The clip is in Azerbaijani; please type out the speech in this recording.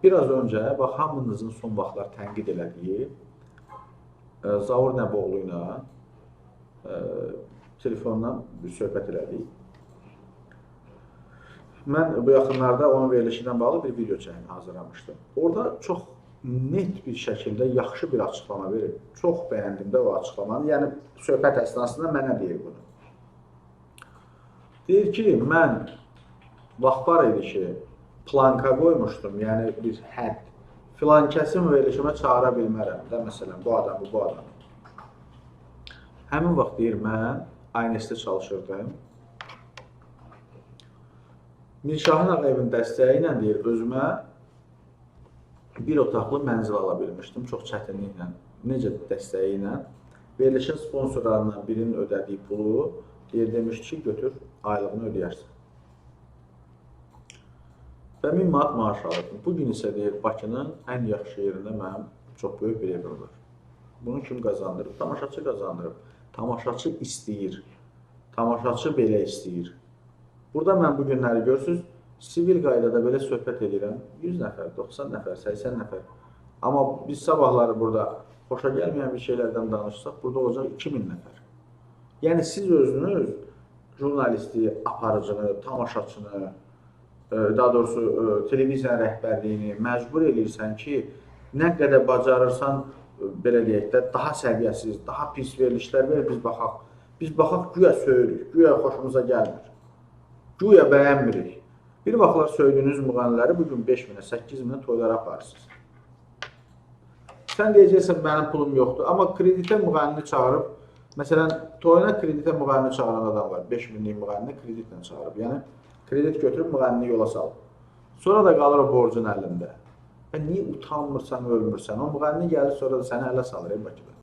Biraz öncə, bax, hamınızın son vaxtlar tənqid elədiyi Zaur Nəboğlu ilə telefondan bir söhbət elədik. Mən bu yaxınlarda onun verilişi ilə bağlı bir video çəkimi hazırlamışdım. Orada çox net bir şəkildə yaxşı bir açıqlama verib. Çox bəyəndim də o açıqlamanı. Yəni, söhbət əsnasında mənə deyir bunu. Deyir ki, mən vaxt var idi ki, planka qoymuşdum, yəni bir hədd. Filan kəsim verilişimə çağıra bilmərəm də, məsələn, bu adamı. Həmin vaxt deyir, mən INS-də çalışırdım. Mirşahin Ağayevin dəstəyi ilə deyir, özümə bir otaqlı mənzil ala bilmişdim, çox çətinliklə. Necə dəstəyi ilə? Verilişin sponsorlarından birinin ödədiyi pulu deyir, demişdi ki, götür, aylığını ödəyərsən. Və 1000 manat maaş alırdım. Bugün isə deyir, Bakının ən yaxşı yerində mənim çox böyük bir evim var. Bunu kim qazandırıb? Tamaşaçı qazandırıb. Tamaşaçı istəyir. Tamaşaçı belə istəyir. Burada mən bu günləri görürsünüz, sivil qaydada belə söhbət edirəm. 100 nəfər, 90 nəfər, 80 nəfər. Amma biz sabahları burada xoşa gəlməyən bir şeylərdən danışsaq, burada olacaq 2000 nəfər. Yəni siz özünüz jurnalisti, aparıcını, tamaşaçını, daha doğrusu televiziyanın rəhbərliyini məcbur edirsən ki, nə qədər bacarırsan, belə deyək də, daha səviyyəsiz, daha pis verilişlər verir, biz baxaq. Biz baxaq, güya söyürük, güya xoşumuza gəlmir, güya bəyənmirik. Bir vaxtlar söydüyünüz müğənniləri bugün 5000-ə, 8000-ə toylara aparırsınız. Sən deyəcəksən, mənim pulum yoxdur, amma kreditə müğənnini çağırıb, məsələn, toyuna kreditə müğənnini çağıran adam var, 5000-lik müğənnini kreditlə çağırıb, yəni kredit götürüb müğənnini yola salıb. Sonra da qalır o borcun əlində. Niyə utanmırsan, ölmürsən? O müğənni gəlir, sonra da səni ələ salır Bakıda.